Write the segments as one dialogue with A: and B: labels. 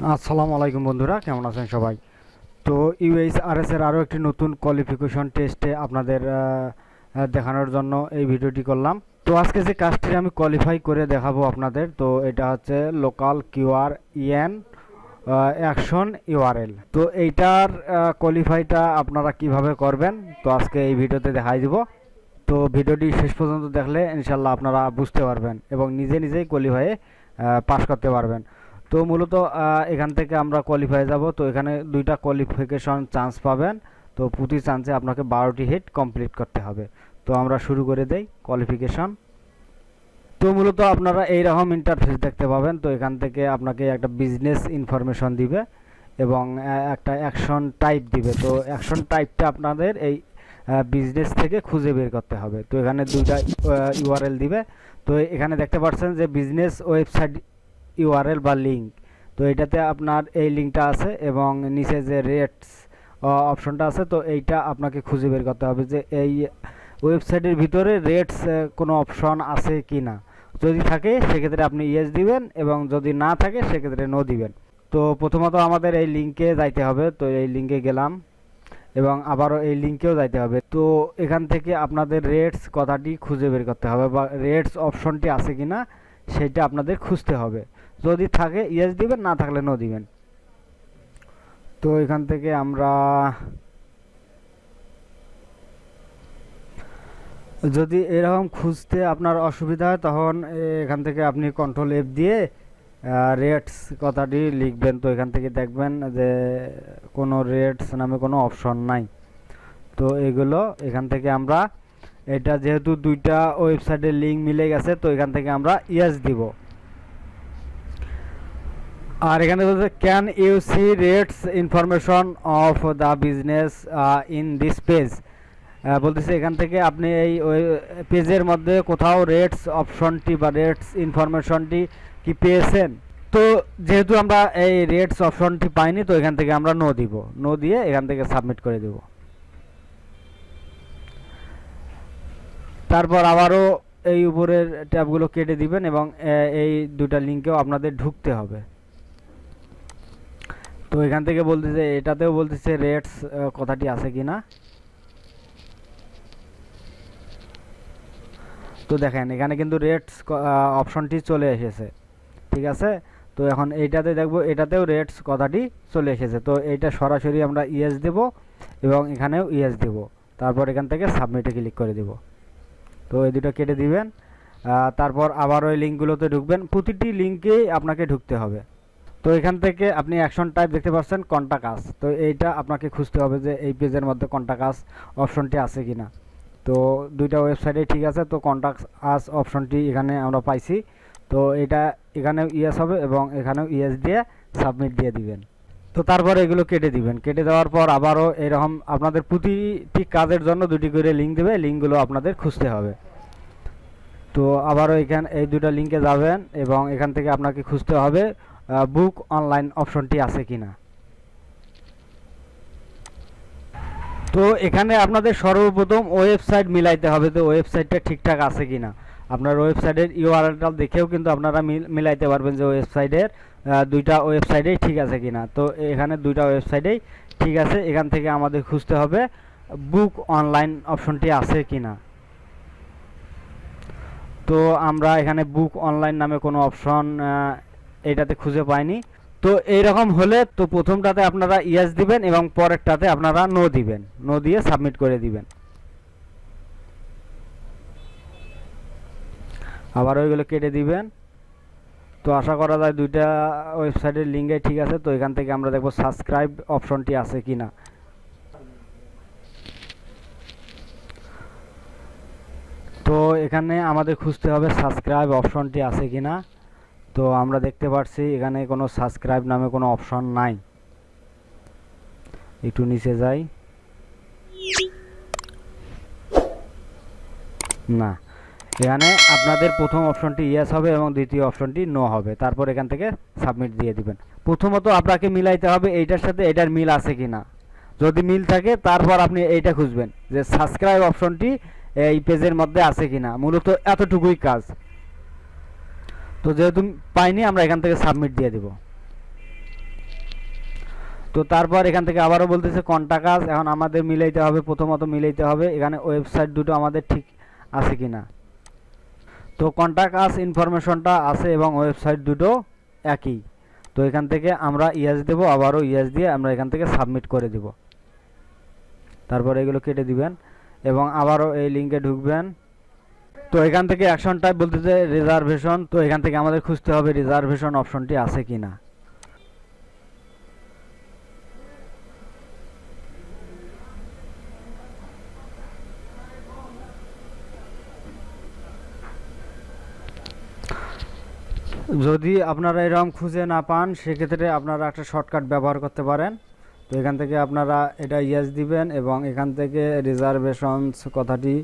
A: আসসালামু আলাইকুম বন্ধুরা, কেমন আছেন সবাই? তো ইউএইচআরএস এর আরও একটি নতুন কোয়ালিফিকেশন টেস্টে আপনাদের দেখানোর জন্য এই ভিডিওটি করলাম। তো আজকে যে কাজটি আমি কোয়ালিফাই করে দেখাবো আপনাদের, তো এটা হচ্ছে local QR EN action URL. তো এইটার কোয়ালিফাইটা আপনারা কিভাবে করবেন তো আজকে এই ভিডিওতে দেখাই দিব। তো ভিডিওটি শেষ পর্যন্ত দেখলে ইনশাল্লাহ আপনারা বুঝতে পারবেন এবং নিজে নিজেই কোয়ালিফাইয়ে পাস করতে পারবেন। তো মূলত এখান থেকে আমরা কোয়ালিফাই যাব। তো এখানে দুইটা কোয়ালিফিকেশন চান্স পাবেন। তো প্রতি চান্সে আপনাকে 12টি হিট কমপ্লিট করতে হবে। তো আমরা শুরু করে দেই কোয়ালিফিকেশন। তো মূলত আপনারা এইরকম ইন্টারফেস দেখতে পাবেন। তো এখান থেকে আপনাকে একটা বিজনেস ইনফরমেশন দিবে এবং একটা অ্যাকশন টাইপ দিবে। তো অ্যাকশন টাইপটা আপনাদের এই বিজনেস থেকে খুঁজে বের করতে হবে। তো এখানে দুইটা ইউআরএল দিবে। তো এখানে দেখতে পাচ্ছেন যে বিজনেস ওয়েবসাইট ইউআরএল বা লিঙ্ক। তো এটাতে আপনার এই লিঙ্কটা আছে এবং নিচে যে রেটস অপশনটা আছে, তো এইটা আপনাকে খুঁজে বের করতে হবে যে এই ওয়েবসাইটের ভিতরে রেটস কোনো অপশন আছে কি না। যদি থাকে সেক্ষেত্রে আপনি ইয়েস দিবেন এবং যদি না থাকে সেক্ষেত্রে নো দিবেন। তো প্রথমত আমাদের এই লিঙ্কে যাইতে হবে। তো এই লিঙ্কে গেলাম এবং আবারও এই লিঙ্কেও যাইতে হবে। তো এখান থেকে আপনাদের রেটস কথাটি খুঁজে বের করতে হবে বা রেটস অপশনটি আছে কি না সেটা আপনাদের খুঁজতে হবে। যদি থাকে ইয়েস দিবেন, না থাকলে নো দিবেন। তো এখান থেকে আমরা যদি এরকম খুঁজতে আপনার অসুবিধা হয় তখন এখান থেকে আপনি কন্ট্রোল এফ দিয়ে রেটস কথাটি লিখবেন। তো এখান থেকে দেখবেন যে কোনো রেটস নামে কোনো অপশন নাই। তো এগুলো এখান থেকে আমরা এটা যেহেতু দুইটা ওয়েবসাইটের লিঙ্ক মিলে গেছে, তো এখান থেকে আমরা ইয়েস দিব। আর এখানে বলছে can you see rates information of the business in this page. বলতেছে এখান থেকে আপনি এই পেজের মধ্যে কোথাও রেটস অপশনটি বা রেটস ইনফরমেশনটি কি পেয়েছেন। তো যেহেতু আমরা এই রেটস অপশনটি পাইনি, তো এখান থেকে আমরা নো দিব। নো দিয়ে এখান থেকে সাবমিট করে দেব। তারপর আবারও এই উপরের ট্যাবগুলো কেটে দিবেন এবং এই দুটা লিঙ্কেও আপনাদের ঢুকতে হবে। তো এখান থেকে বলতেছে, এটাতেও বলতেছে রেটস কথাটি আছে কিনা। তো দেখেন এখানে কিন্তু রেটস অপশনটি চলে এসেছে, ঠিক আছে। তো এখন এইটাতে দেখব, এটাতেও রেটস কথাটি চলে এসেছে। তো এইটা সরাসরি আমরা ইয়েস দেব এবং এখানেও ইয়েস দেব। তারপর এখান থেকে সাবমিটে ক্লিক করে দেব। তো এই দুটো কেটে দিবেন। তারপর আবার ওই লিঙ্কগুলোতে ঢুকবেন। প্রতিটি লিঙ্কেই আপনাকে ঢুকতে হবে। তো এখান থেকে আপনি অ্যাকশন টাইপ দেখতে পাচ্ছেন কন্টাক্ট আস। তো এইটা আপনাকে খুঁজতে হবে যে এই পেজের মধ্যে কন্টাক্ট আস অপশনটি আছে কিনা। তো দুইটা ওয়েবসাইটে ঠিক আছে। তো কন্টাক্ট আস অপশনটি এখানে আমরা পাইছি। তো এটা এখানেও ইয়েস হবে এবং এখানেও ইয়েস দিয়ে সাবমিট দিয়ে দিবেন। তো তারপর এগুলো কেটে দিবেন। কেটে দেওয়ার পর আবারও এরকম আপনাদের প্রতিটি কাজের জন্য দুটি করে লিঙ্ক দেবে। লিঙ্কগুলো আপনাদের খুঁজতে হবে। তো আবারও এখানে এই দুটো লিঙ্কে যাবেন এবং এখান থেকে আপনাকে খুঁজতে হবে বুক অনলাইন অপশনটি আছে কিনা। তো এখানে আপনাদের সর্বপ্রথম ওয়েবসাইট মিলাইতে হবে। তো ওয়েবসাইটটা ঠিকঠাক আছে কিনা। আপনার ওয়েবসাইটের ইউআরএলটা দেখেও কিন্তু আপনারা মিলাইতে পারবেন যে ওয়েবসাইটের দুইটা ওয়েবসাইটেই ঠিক আছে কিনা। তো এখানে দুইটা ওয়েবসাইটেই ঠিক আছে। এখান থেকে আমাদের খুঁজতে হবে বুক অনলাইন অপশনটি আছে কিনা। তো আমরা এখানে বুক অনলাইন নামে কোনো অপশন এটাতে খুঁজে পাইনি। তো এইরকম হলে তো প্রথমটাতে আপনারা ইয়েস দিবেন এবং পরেরটাতে আপনারা নো দিবেন। নো দিয়ে সাবমিট করে দিবেন। আবার ওইগুলো কেটে দিবেন। তো আশা করা যায় দুইটা ওয়েবসাইটের লিঙ্কে ঠিক আছে। তো এখান থেকে আমরা দেখব সাবস্ক্রাইব অপশনটি আছে কিনা। তো এখানে আমাদের খুঁজতে হবে সাবস্ক্রাইব অপশনটি আছে কিনা। তো আমরা দেখতে পাচ্ছি এখানে কোনো সাবস্ক্রাইব নামে কোনো অপশন নাই। একটু নিচে যাই, না, এখানে আপনাদের প্রথম অপশনটি ইয়েস হবে এবং দ্বিতীয় অপশনটি নো হবে। তারপর এখান থেকে সাবমিট দিয়ে দিবেন। প্রথমত আপনাকে মিলাইতে হবে এইটার সাথে এটার মিল আছে কিনা। যদি মিল থাকে তারপর আপনি এইটা খুঁজবেন যে সাবস্ক্রাইব অপশনটি এই পেজের মধ্যে আছে কিনা। মূলত এতটুকুই কাজ। তো যেহেতু পাইনি আমরা এখান থেকে সাবমিট দিয়ে দেব। তো তারপর এখান থেকে আবারও বলতেছে কন্টাক্ট আস। এখন আমাদের মিলাইতে হবে, প্রথমত মিলাইতে হবে এখানে ওয়েবসাইট দুটো আমাদের ঠিক আছে কিনা। তো কন্টাক্ট আস ইনফরমেশনটা আছে এবং ওয়েবসাইট দুটো একই। তো এখান থেকে আমরা ইয়েস দেব, আবারও ইয়েস দিয়ে আমরা এখান থেকে সাবমিট করে দেব। তারপর এগুলো কেটে দিবেন এবং আবারও এই লিঙ্কে ঢুকবেন। তো এখান থেকে অ্যাকশন টাইপ বলতেছে রিজার্ভেশন। তো এখান থেকে আমাদের খুঁজতে হবে রিজার্ভেশন অপশনটি আছে কিনা। যদি আপনারা এরকম খুঁজে না পান সেক্ষেত্রে আপনারা একটা শর্টকাট ব্যবহার করতে পারেন। তো এখান থেকে আপনারা এটা ইয়েস দিবেন এবং এখান থেকে রিজার্ভেশনস কথাটি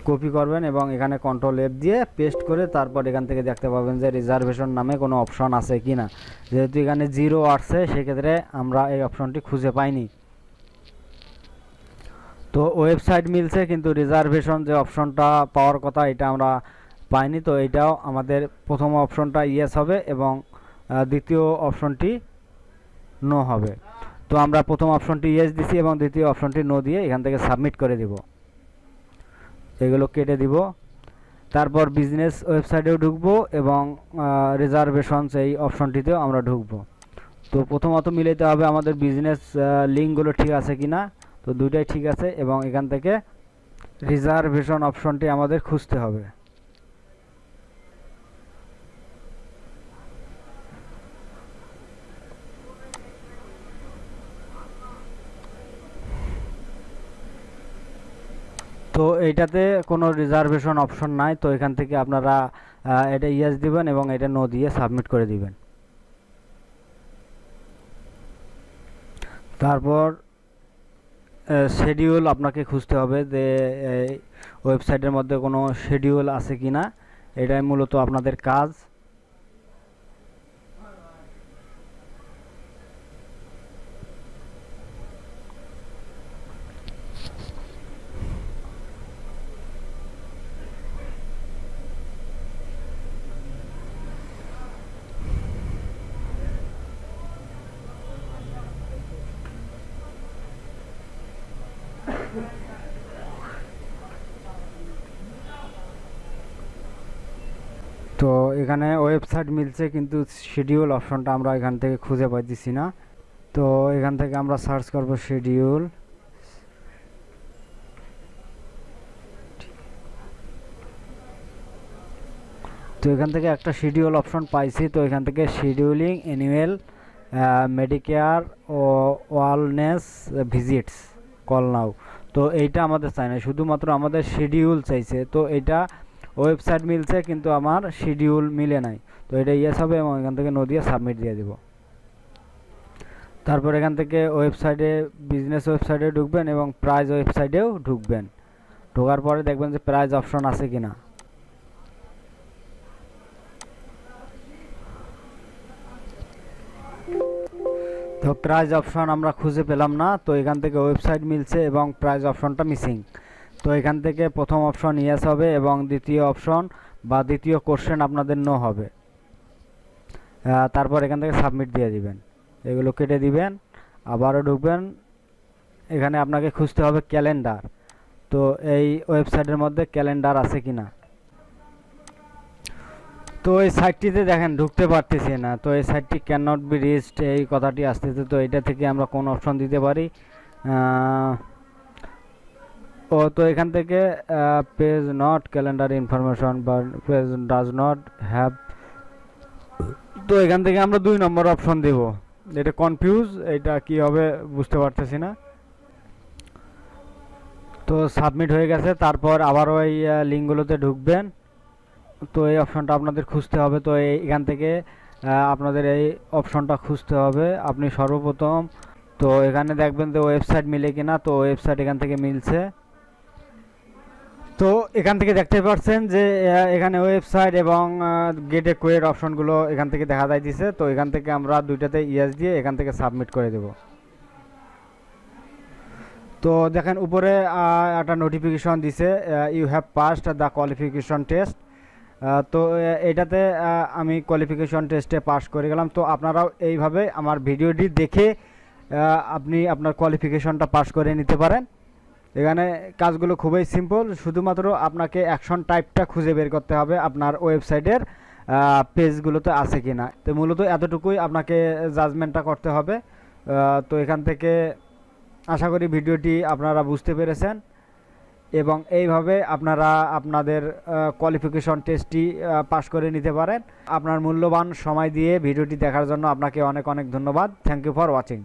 A: কপি করবেন এবং এখানে কন্ট্রোল এফ দিয়ে পেস্ট করে তারপর এখান থেকে দেখতে পাবেন যে রিজার্ভেশন নামে কোনো অপশন আছে কিনা। যেহেতু এখানে 0 আসছে সেক্ষেত্রে আমরা এই অপশনটি খুঁজে পাইনি। তো ওয়েবসাইট মিলছে কিন্তু রিজার্ভেশন যে অপশনটা পাওয়ার কথা এটা আমরা পাইনি। তো এটাও আমাদের প্রথম অপশনটা ইয়েস হবে এবং দ্বিতীয় অপশনটি নো হবে। তো আমরা প্রথম অপশনটি ইয়েস দিছি এবং দ্বিতীয় অপশনটি নো দিয়ে এখান থেকে সাবমিট করে দিব। এগুলো কেটে দিব। তারপর বিজনেস ওয়েবসাইটেও ঢুকবো এবং রিজার্ভেশনস এই অপশনটিতেও আমরা ঢুকবো। তো প্রথমত মিলাইতে হবে আমাদের বিজনেস লিঙ্কগুলো ঠিক আছে কিনা। তো দুইটাই ঠিক আছে এবং এখান থেকে রিজার্ভেশন অপশনটি আমাদের খুঁজতে হবে। তো এইটাতে কোনো রিজার্ভেশন অপশন নাই। তো এখান থেকে আপনারা এটা ইয়েস দিবেন এবং এটা নো দিয়ে সাবমিট করে দিবেন। তারপর শিডিউল আপনাকে খুঁজতে হবে যে ওয়েবসাইটের মধ্যে কোনো শিডিউল আছে কিনা। এটাই মূলত আপনাদের কাজ। তো এখানে ওয়েবসাইট মিলছে কিন্তু শিডিউল অপশনটা আমরা এখান থেকে খুঁজে পাইতেছি না। তো এখান থেকে আমরা সার্চ করব শিডিউল। তো এখান থেকে একটা শিডিউল অপশন পাইছি। তো এখান থেকে শিডিউলিং অ্যানুয়াল মেডিকেয়ার ও ওয়েলনেস ভিজিটস কল নাও। তো এইটা আমাদের চাই না, শুধুমাত্র আমাদের শিডিউল চাইছে। তো এটা ওয়েবসাইট মিলছে কিন্তু আমার শিডিউল মিলে নাই। তো এটা ইয়েস হবে এবং এখান থেকে নো দিয়ে সাবমিট দিয়ে দেব। তারপর এখান থেকে ওয়েবসাইটে বিজনেস ওয়েবসাইটে ঢুকবেন এবং প্রাইস ওয়েবসাইটেও ঢুকবেন। ঢোকার পরে দেখবেন যে প্রাইস অপশন আছে কিনা। তো প্রাইস অপশন আমরা খুঁজে পেলাম না। তো এখান থেকে ওয়েবসাইট মিলছে এবং প্রাইস অপশনটা মিসিং। তো এখান থেকে প্রথম অপশন ইয়েস হবে এবং দ্বিতীয় অপশন বা দ্বিতীয় কোশ্চেন আপনাদের নো হবে। তারপর এখান থেকে সাবমিট দিয়ে দিবেন। এগুলো কেটে দিবেন, আবারও ঢুকবেন। এখানে আপনাকে খুঁজতে হবে ক্যালেন্ডার। তো এই ওয়েবসাইটের মধ্যে ক্যালেন্ডার আছে কিনা। তো এই সাইটটিতে দেখেন ঢুকতে পারতেছি না। তো এই সাইটটি ক্যান নট বি রিচড এই কথাটি আসতেছে। তো এটা থেকে আমরা কোন অপশন দিতে পারি। তো এখান থেকে পেজ নট ক্যালেন্ডার ইনফরমেশন বা পেজ ডাজ নট হ্যাভ। তো এখান থেকে আমরা 2 নম্বর অপশন দেব। এটা কনফিউজ, এটা কি হবে বুঝতে পারতেছি না। তো সাবমিট হয়ে গেছে। তারপর আবারও এই লিঙ্কগুলোতে ঢুকবেন। তো এই অপশনটা আপনাদের খুঁজতে হবে। তো এখান থেকে আপনাদের এই অপশনটা খুঁজতে হবে। আপনি সর্বপ্রথম তো এখানে দেখবেন যে ওয়েবসাইট মিলে কিনা। তো ওয়েবসাইট এখান থেকে মিলছে। তো এখান থেকে দেখতে পাচ্ছেন যে এখানে ওয়েবসাইট এবং গেট এ কোয়ের অপশনগুলো এখান থেকে দেখা যাইতেছে। তো এখান থেকে আমরা দুইটাতে ইয়েস দিয়ে এখান থেকে সাবমিট করে দেব। তো দেখেন উপরে একটা নোটিফিকেশন দিছে, you have passed the qualification test. তো এটাতে আমি কোয়ালিফিকেশন টেস্টে পাস করে গেলাম। তো আপনারাও এইভাবে আমার ভিডিওটি দেখে আপনি আপনার কোয়ালিফিকেশনটা পাস করে নিতে পারেন। এখানে কাজগুলো খুবই সিম্পল, শুধুমাত্র আপনাকে অ্যাকশন টাইপটা খুঁজে বের করতে হবে আপনার ওয়েবসাইটের পেজগুলোতে আছে কি না। তো মূলত এতটুকুই আপনাকে জাজমেন্টটা করতে হবে। তো এখান থেকে আশা করি ভিডিওটি আপনারা বুঝতে পেরেছেন এবং এইভাবে আপনারা আপনাদের কোয়ালিফিকেশন টেস্টটি পাস করে নিতে পারেন। আপনার মূল্যবান সময় দিয়ে ভিডিওটি দেখার জন্য আপনাকে অনেক অনেক ধন্যবাদ। Thank you for watching.